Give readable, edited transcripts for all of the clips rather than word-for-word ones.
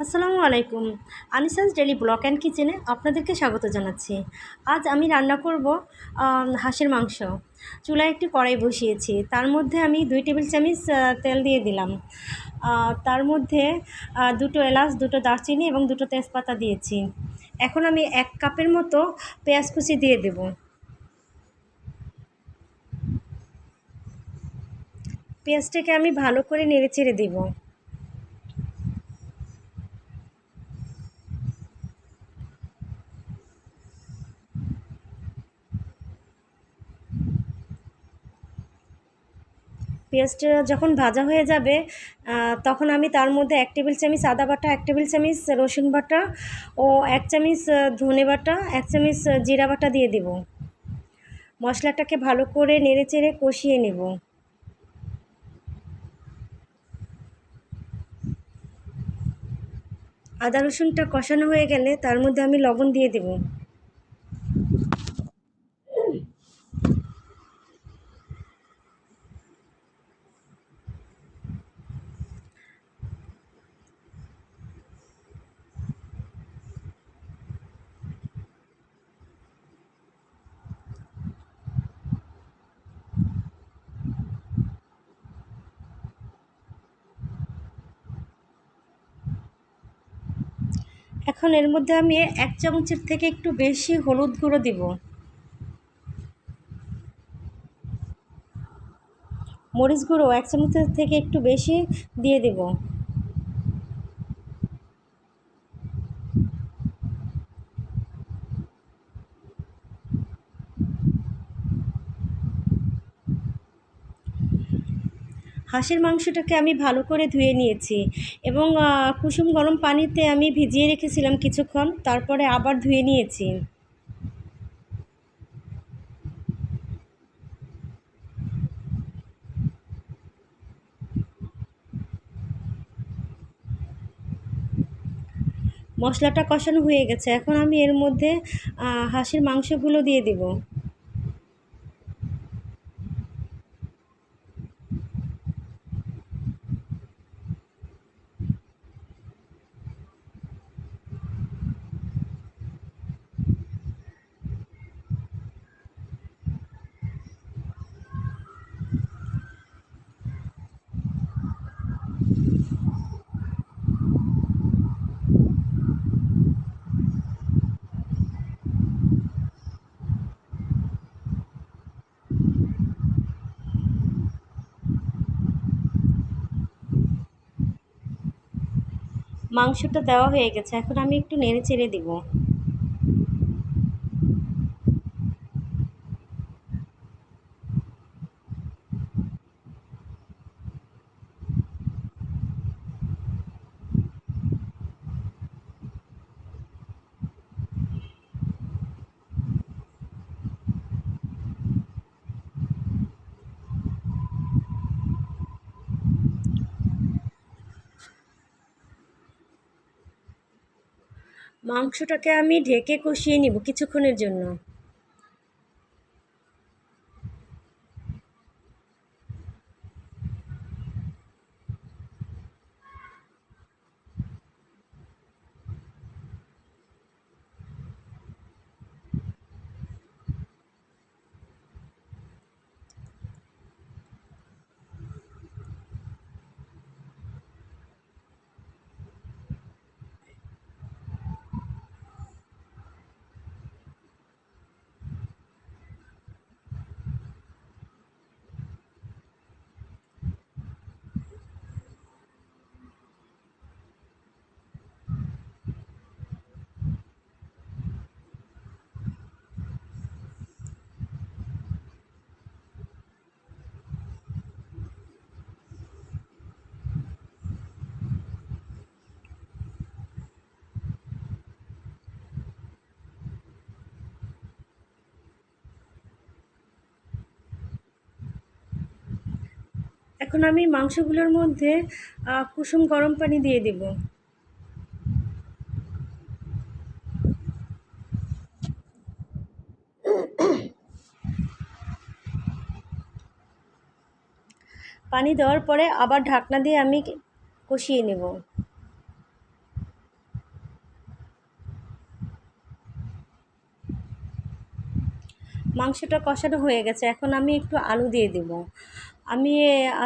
আসসালামু আলাইকুম। আনিসাস daily blog and কিচেনে আপনাদেরকে স্বাগত জানাচ্ছি। আজ আমি রান্না করব হাঁসের মাংস। চুলায় একটি কড়াই বসিয়েছি, তার মধ্যে আমি 2 টেবিল চামচ তেল দিয়ে দিলাম। তার মধ্যে দুটো এলাচ, দুটো দারচিনি এবং দুটো তেজপাতা দিয়েছি। এখন আমি 1 কাপের মতো পেঁয়াজ কুচি দিয়ে দেব। পেঁয়াজটাকে আমি ভালো করে নেড়ে চেড়ে দেবো। পেঁয়াজটা যখন ভাজা হয়ে যাবে তখন আমি তার মধ্যে 1 টেবিল চামচ আদা বাটা, 1 টেবিল চামচ রসুন বাটা ও 1 চামচ ধনে বাটা, 1 চামচ জিরা বাটা দিয়ে দেব। মশলাটাকে ভালো করে নেড়েচেড়ে কষিয়ে নেব। আদা রসুনটা কষানো হয়ে গেলে তার মধ্যে আমি লবণ দিয়ে দেব। এখন এর মধ্যে আমি 1 চামচের থেকে একটু বেশি হলুদ গুঁড়ো দিব। মরিচ গুঁড়ো 1 চামচের থেকে একটু বেশি দিয়ে দেব। হাঁসের মাংসটাকে আমি ভালো করে ধুয়ে নিয়েছি এবং কুসুম গরম পানিতে আমি ভিজিয়ে রেখেছিলাম কিছুক্ষণ, তারপরে আবার ধুয়ে নিয়েছি। মশলাটা কষানো হয়ে গেছে, এখন আমি এর মধ্যে হাঁসের মাংসগুলো দিয়ে দেব। মাংসটা দেওয়া হয়ে গেছে, এখন আমি একটু নেড়ে চেড়ে দেব। মাংসটাকে আমি ঢেকে কষিয়ে নিব কিছুক্ষণের জন্য। এখন আমি মাংসগুলোর মধ্যে কুসুম গরম পানি দিয়ে দেব। পানি দেওয়ার পরে আবার ঢাকনা দিয়ে আমি কষিয়ে নেব। মাংসটা কষানো হয়ে গেছে, এখন আমি একটু আলু দিয়ে দেব। আমি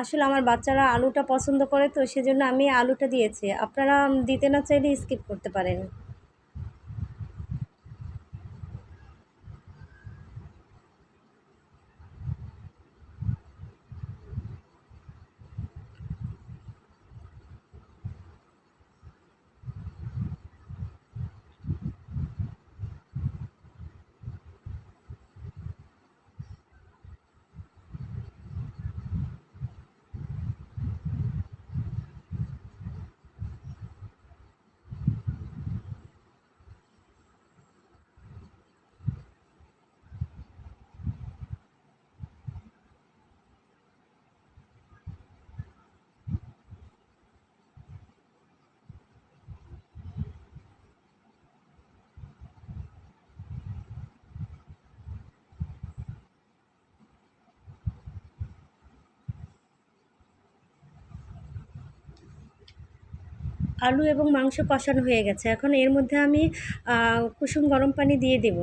আসলে আমার বাচ্চারা আলুটা পছন্দ করে, তো সেজন্য আমি আলুটা দিয়েছি। আপনারা দিতে না চাইলে স্কিপ করতে পারেন। আলু এবং মাংস কষানো হয়ে গেছে, এখন এর মধ্যে আমি কুসুম গরম পানি দিয়ে দেব।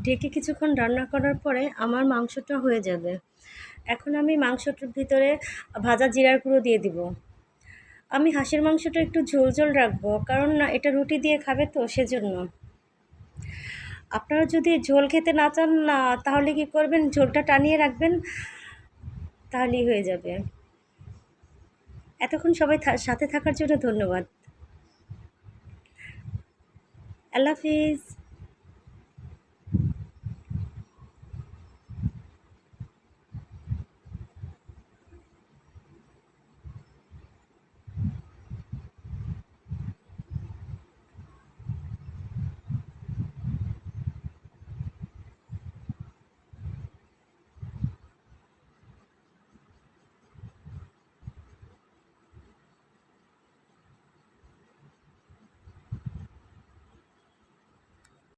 ঢেকে কিছুক্ষণ রান্না করার পরে আমার মাংসটা হয়ে যাবে। এখন আমি মাংসটার ভিতরে ভাজা জিরার গুঁড়ো দিয়ে দিব। আমি হাঁসের মাংসটা একটু ঝোল ঝোল রাখবো, কারণ না এটা রুটি দিয়ে খাবে, তো সেজন্য। আপনারা যদি ঝোল খেতে না চান না, তাহলে কি করবেন, ঝোলটা টানিয়ে রাখবেন, তাহলেই হয়ে যাবে। এতক্ষণ সবাই সাথে থাকার জন্য ধন্যবাদ। আল্লাহ হাফিজ।